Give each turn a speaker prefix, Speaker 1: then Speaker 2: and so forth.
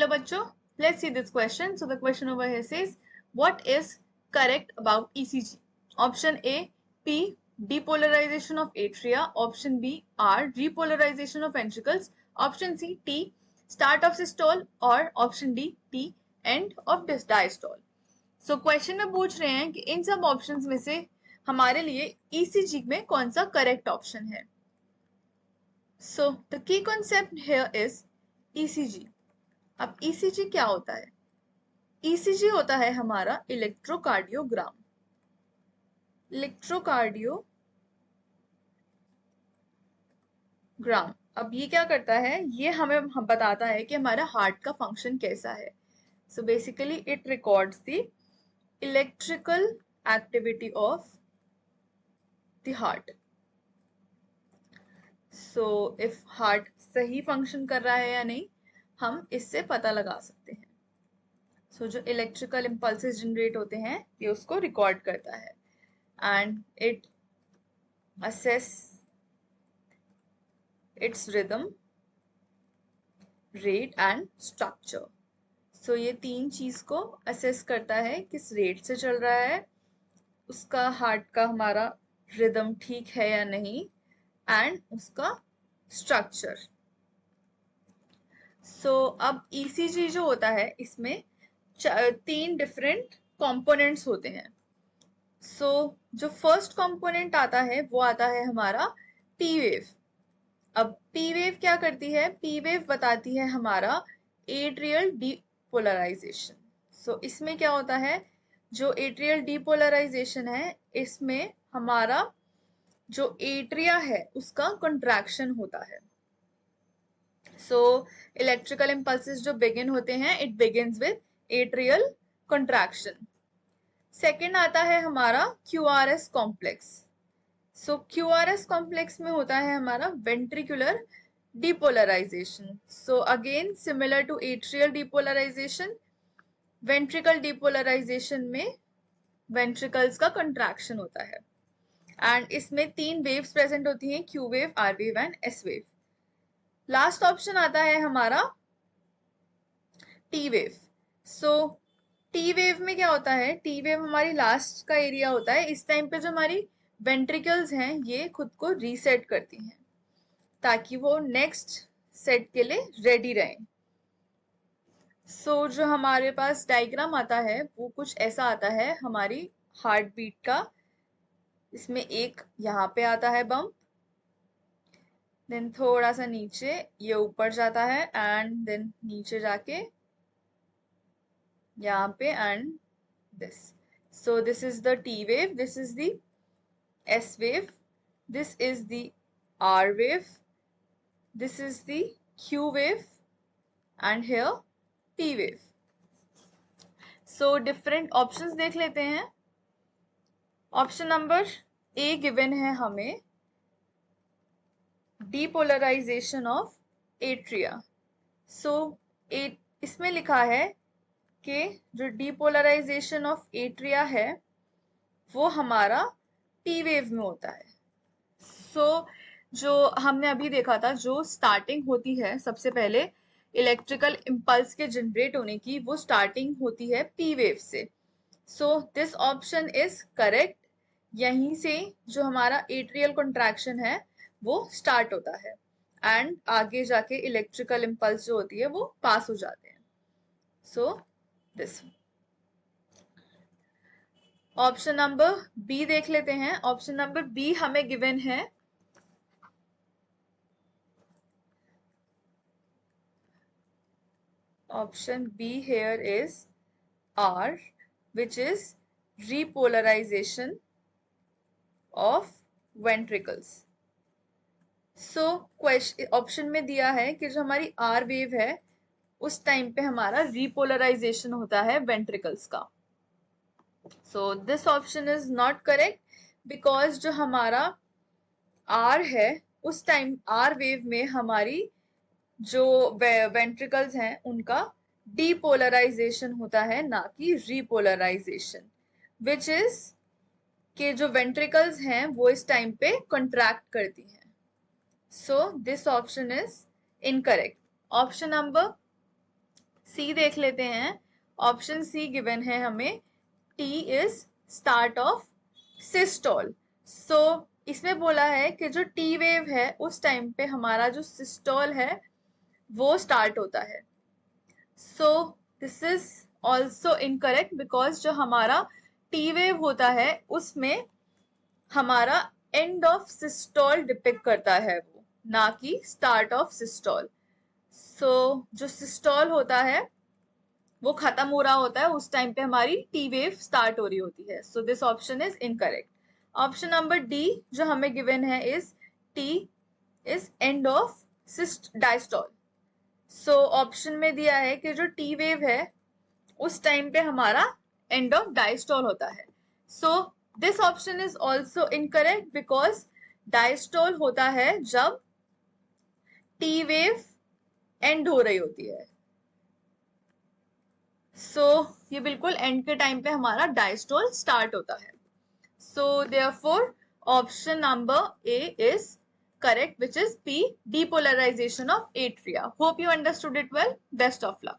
Speaker 1: बच्चों, let's see this question. So the question over here says, what is correct about ECG? Option A, P, depolarization of atria. Option B, R, repolarization of ventricles. Option C, T, start of systole. और option D, T, end of diastole. So question में पूछ रहे हैं कि इन सब options में से हमारे लिए ECG में कौन सा करेक्ट ऑप्शन है. So the key concept here is ECG. अब ECG क्या होता है? ECG होता है हमारा इलेक्ट्रोकार्डियोग्राम. अब ये क्या करता है? ये हमें बताता है कि हमारा हार्ट का फंक्शन कैसा है. So basically it records the electrical activity of the heart. So if heart सही फंक्शन कर रहा है या नहीं, हम इससे पता लगा सकते हैं. सो जो इलेक्ट्रिकल इम्पल्सेस जनरेट होते हैं ये उसको रिकॉर्ड करता है and it assess its rhythm, rate and structure. So ये तीन चीज को असेस करता है किस रेट से चल रहा है, उसका हार्ट का हमारा रिदम ठीक है या नहीं, एंड उसका स्ट्रक्चर. सो अब ECG जो होता है इसमें तीन डिफरेंट कंपोनेंट्स होते हैं. सो जो फर्स्ट कंपोनेंट आता है वो आता है हमारा P वेव. अब P वेव क्या करती है? P वेव बताती है हमारा एट्रियल डीपोलराइजेशन. सो इसमें क्या होता है? जो एट्रियल डीपोलराइजेशन है इसमें हमारा जो एट्रिया है उसका कंट्रैक्शन होता है. सो इलेक्ट्रिकल इम्पल्सेस जो बिगिन होते हैं, it begins with atrial contraction. Second आता है हमारा QRS complex. So QRS complex में होता है हमारा ventricular depolarization. So again similar to atrial depolarization, ventricle depolarization में वेंट्रिकल्स का कंट्रैक्शन होता है एंड इसमें तीन वेव्स प्रेजेंट होती हैं, Q wave, R wave and S wave. Last option आता है हमारा T वेव. सो T वेव में क्या होता है? T वेव हमारी लास्ट का एरिया होता है. इस टाइम पे जो हमारी वेंट्रिकल्स हैं ये खुद को रीसेट करती हैं ताकि वो नेक्स्ट सेट के लिए रेडी रहें. सो जो हमारे पास डायग्राम आता है वो कुछ ऐसा आता है हमारी हार्ट बीट का. इसमें एक यहाँ पे आता है बम्प, देन थोड़ा सा नीचे ये ऊपर जाता है एंड देन नीचे जाके यहाँ पे and this. So this is the T wave, this is the S wave, this is the R wave, this is the Q wave and here T wave. So different options देख लेते हैं. Option number A given है हमें depolarisation of atria. सो इसमें लिखा है कि जो डीपोलराइजेशन ऑफ एट्रिया है वो हमारा T वेव में होता है. सो जो हमने अभी देखा था, जो स्टार्टिंग होती है सबसे पहले इलेक्ट्रिकल इम्पल्स के जनरेट होने की, वो स्टार्टिंग होती है P वेव से. सो दिस ऑप्शन इज करेक्ट. यहीं से जो हमारा एट्रियल कंट्रैक्शन है वो स्टार्ट होता है एंड आगे जाके इलेक्ट्रिकल इम्पल्स जो होती है वो पास हो जाते हैं. So this option number B देख लेते हैं. ऑप्शन नंबर बी हमें गिवन है option B here is R, which is repolarization of ventricles. So option में दिया है कि जो हमारी R वेव है उस टाइम पे हमारा repolarization होता है ventricles का. So this option is not correct because जो हमारा R है उस टाइम R वेव में हमारी जो वेंट्रिकल्स हैं उनका डीपोलराइजेशन होता है, ना कि रीपोलराइजेशन, विच इज के जो वेंट्रिकल्स हैं वो इस टाइम पे कंट्रैक्ट करती हैं. So this option is incorrect. Option number C देख लेते हैं। ऑप्शन सी गिवन है हमें, T is start of systole. So इसमें बोला है कि जो टी वेव है उस टाइम पे हमारा जो सिस्टोल है वो स्टार्ट होता है। So this is also incorrect because जो हमारा टी वेव होता है उसमें हमारा एंड ऑफ सिस्टोल डिपिक्ट करता है वो, ना कि स्टार्ट ऑफ सिस्टोल। सो जो सिस्टोल होता है वो खत्म हो रहा होता है, उस टाइम पे हमारी टी वेव स्टार्ट हो रही होती है। सो this option is incorrect. Option number D जो हमें गिवन है is T is end of diastole. So option में दिया है कि जो टी वेव है उस टाइम पे हमारा एंड ऑफ डायस्टोल होता है। सो this option is also incorrect because diastole होता है जब टी वेव एंड हो रही होती है। सो ये बिल्कुल एंड के टाइम पे हमारा डायस्टोल स्टार्ट होता है। So therefore option number A is correct, which is P, depolarization of atria. Hope you understood it well. Best of luck.